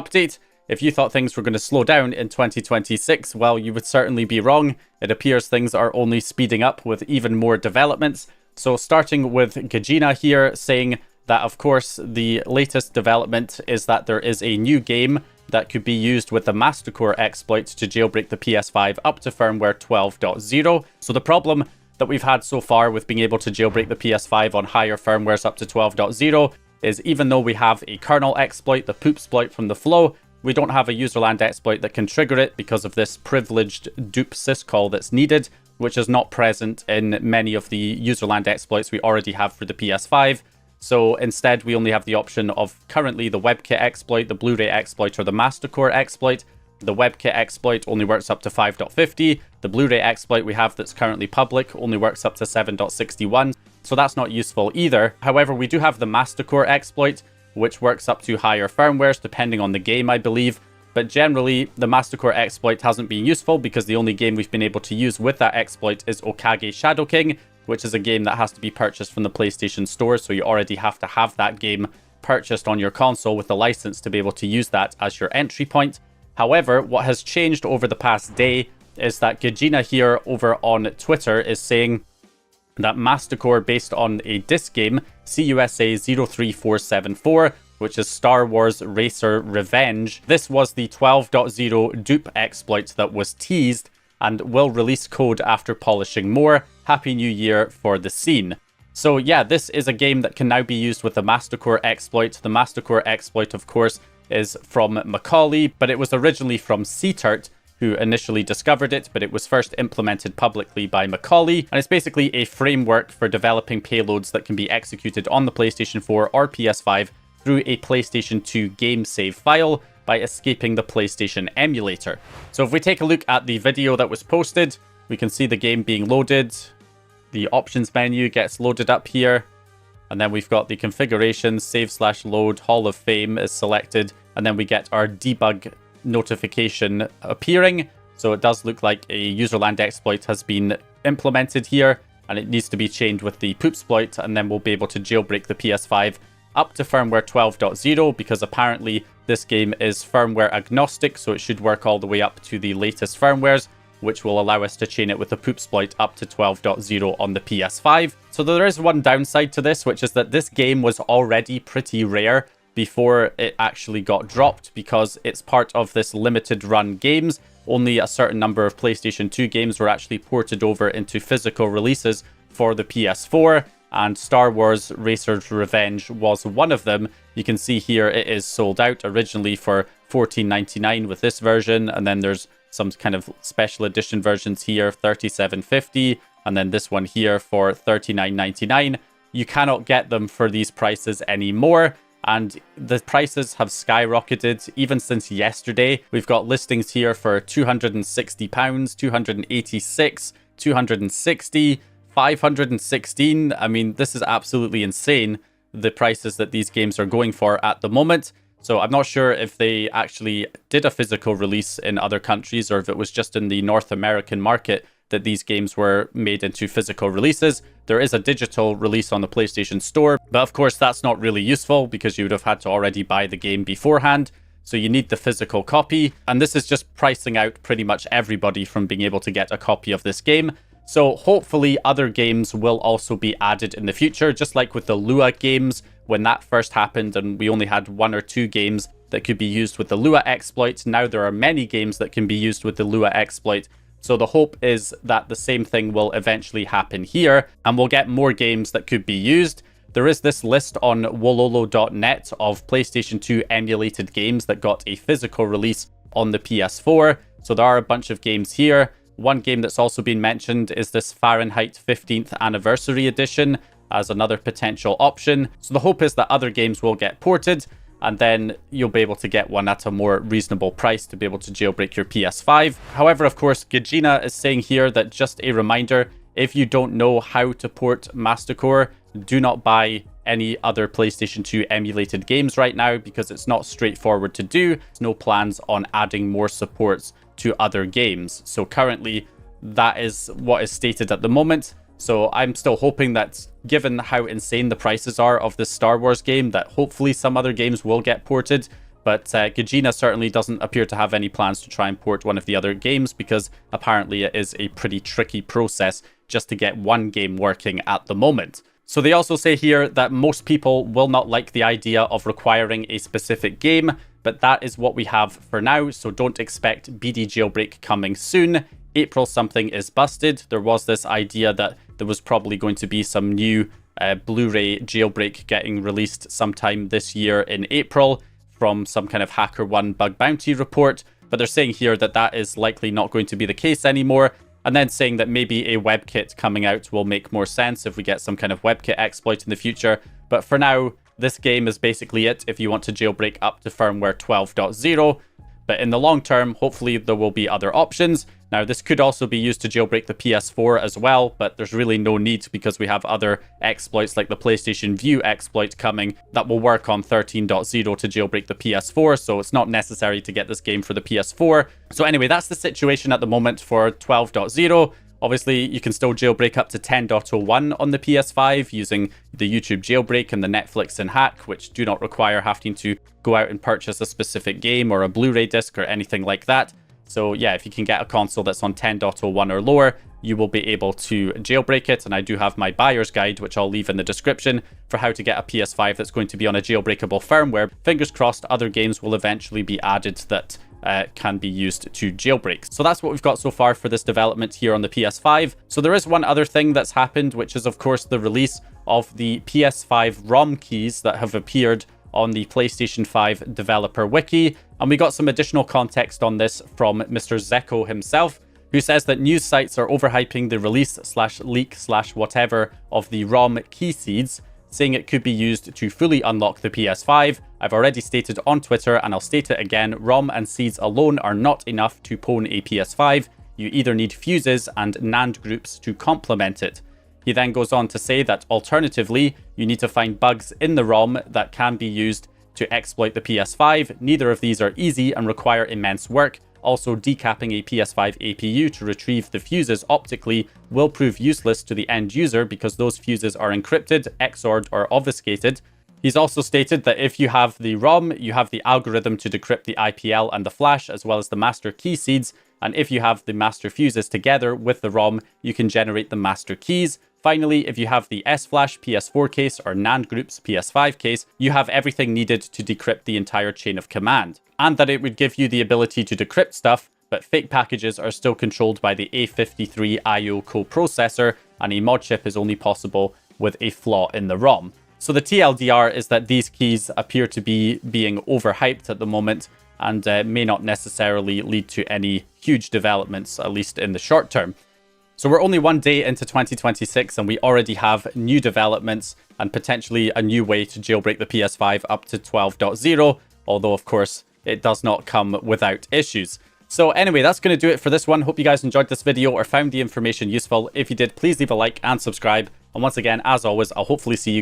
update. If you thought things were going to slow down in 2026, well, you would certainly be wrong. It appears things are only speeding up with even more developments. So starting with Gezine here saying that, of course, the latest development is that there is a new game that could be used with the Mastic0re exploit to jailbreak the PS5 up to firmware 12.0. So the problem that we've had so far with being able to jailbreak the PS5 on higher firmwares up to 12.0 is even though we have a kernel exploit, the poopsploit from the flow, we don't have a userland exploit that can trigger it because of this privileged dupe syscall that's needed, which is not present in many of the userland exploits we already have for the PS5. So instead, we only have the option of currently the WebKit exploit, the Blu-ray exploit, or the Mastic0re exploit. The WebKit exploit only works up to 5.50. The Blu-ray exploit we have that's currently public only works up to 7.61. So that's not useful either. However, we do have the Mastic0re exploit, which works up to higher firmwares depending on the game, I believe. But generally, the Mastic0re exploit hasn't been useful because the only game we've been able to use with that exploit is Okage Shadow King, which is a game that has to be purchased from the PlayStation Store, so you already have to have that game purchased on your console with the license to be able to use that as your entry point. However, what has changed over the past day is that Gezine here over on Twitter is saying that Mastic0re, based on a disc game, CUSA 03474, which is Star Wars Racer Revenge, this was the 12.0 dupe exploit that was teased and will release code after polishing more. Happy New Year for the scene. So yeah, this is a game that can now be used with the Mastic0re exploit. The Mastic0re exploit, of course, is from Macaulay, but it was originally from Seaturt, who initially discovered it, but it was first implemented publicly by Macaulay. And it's basically a framework for developing payloads that can be executed on the PlayStation 4 or PS5 through a PlayStation 2 game save file by escaping the PlayStation emulator. So if we take a look at the video that was posted, we can see the game being loaded. The options menu gets loaded up here. And then we've got the configuration, save/load, Hall of Fame is selected. And then we get our debug notification appearing. So it does look like a userland exploit has been implemented here. And it needs to be chained with the poopsploit. And then we'll be able to jailbreak the PS5 up to firmware 12.0 because apparently this game is firmware agnostic, so it should work all the way up to the latest firmwares, which will allow us to chain it with the poopsploit up to 12.0 on the PS5. So there is one downside to this, which is that this game was already pretty rare before it actually got dropped because it's part of this limited run games. Only a certain number of PlayStation 2 games were actually ported over into physical releases for the PS4. And Star Wars Racer's Revenge was one of them. You can see here it is sold out originally for $14.99 with this version, and then there's some kind of special edition versions here, $37.50, and then this one here for $39.99. You cannot get them for these prices anymore, and the prices have skyrocketed even since yesterday. We've got listings here for £260, $286, $260, $516. I mean, this is absolutely insane, the prices that these games are going for at the moment. So I'm not sure if they actually did a physical release in other countries or if it was just in the North American market that these games were made into physical releases. There is a digital release on the PlayStation Store, but of course that's not really useful because you would have had to already buy the game beforehand. So you need the physical copy, and this is just pricing out pretty much everybody from being able to get a copy of this game. So hopefully other games will also be added in the future, just like with the Lua games when that first happened and we only had 1 or 2 games that could be used with the Lua exploit. Now there are many games that can be used with the Lua exploit. So the hope is that the same thing will eventually happen here and we'll get more games that could be used. There is this list on wololo.net of PlayStation 2 emulated games that got a physical release on the PS4. So there are a bunch of games here. One game that's also been mentioned is this Fahrenheit 15th Anniversary Edition as another potential option. So the hope is that other games will get ported and then you'll be able to get one at a more reasonable price to be able to jailbreak your PS5. However, of course, Gezine is saying here that just a reminder, if you don't know how to port Mastic0re, do not buy any other PlayStation 2 emulated games right now because it's not straightforward to do. There's no plans on adding more supports to other games. So currently that is what is stated at the moment. So I'm still hoping that given how insane the prices are of this Star Wars game, that hopefully some other games will get ported. But Gezine certainly doesn't appear to have any plans to try and port one of the other games, because apparently it is a pretty tricky process just to get one game working at the moment. So they also say here that most people will not like the idea of requiring a specific game, but that is what we have for now, so don't expect BD Jailbreak coming soon. April something is busted. There was this idea that there was probably going to be some new Blu-ray jailbreak getting released sometime this year in April from some kind of HackerOne bug bounty report, but they're saying here that that is likely not going to be the case anymore, and then saying that maybe a WebKit coming out will make more sense if we get some kind of WebKit exploit in the future. But for now, this game is basically it if you want to jailbreak up to firmware 12.0. But in the long term, hopefully there will be other options. Now, this could also be used to jailbreak the PS4 as well, but there's really no need because we have other exploits like the PlayStation View exploit coming that will work on 13.0 to jailbreak the PS4, so it's not necessary to get this game for the PS4. So anyway, that's the situation at the moment for 12.0. Obviously, you can still jailbreak up to 10.01 on the PS5 using the YouTube jailbreak and the Netflix and hack, which do not require having to go out and purchase a specific game or a Blu-ray disc or anything like that. So yeah, if you can get a console that's on 10.01 or lower, you will be able to jailbreak it. And I do have my buyer's guide, which I'll leave in the description, for how to get a PS5 that's going to be on a jailbreakable firmware. Fingers crossed, other games will eventually be added that can be used to jailbreak. So that's what we've got so far for this development here on the PS5. So there is one other thing that's happened, which is of course the release of the PS5 ROM keys that have appeared on the PlayStation 5 developer wiki. And we got some additional context on this from Mr. Zeco himself, who says that news sites are overhyping the release/leak/whatever of the ROM key seeds, saying it could be used to fully unlock the PS5. I've already stated on Twitter, and I'll state it again, ROM and seeds alone are not enough to pwn a PS5. You either need fuses and NAND groups to complement it. He then goes on to say that alternatively, you need to find bugs in the ROM that can be used to exploit the PS5. Neither of these are easy and require immense work. Also, decapping a PS5 APU to retrieve the fuses optically will prove useless to the end user because those fuses are encrypted, XORed, or obfuscated. He's also stated that if you have the ROM, you have the algorithm to decrypt the IPL and the flash, as well as the master key seeds. And if you have the master fuses together with the ROM, you can generate the master keys. Finally, if you have the S-Flash PS4 case or NAND Groups PS5 case, you have everything needed to decrypt the entire chain of command. And that it would give you the ability to decrypt stuff, but fake packages are still controlled by the A53 IO coprocessor, and a mod chip is only possible with a flaw in the ROM. So the TLDR is that these keys appear to be being overhyped at the moment, and may not necessarily lead to any huge developments, at least in the short term. So we're only one day into 2026 and we already have new developments and potentially a new way to jailbreak the PS5 up to 12.0, although of course it does not come without issues. So anyway, that's going to do it for this one. Hope you guys enjoyed this video or found the information useful. If you did, please leave a like and subscribe. And once again, as always, I'll hopefully see you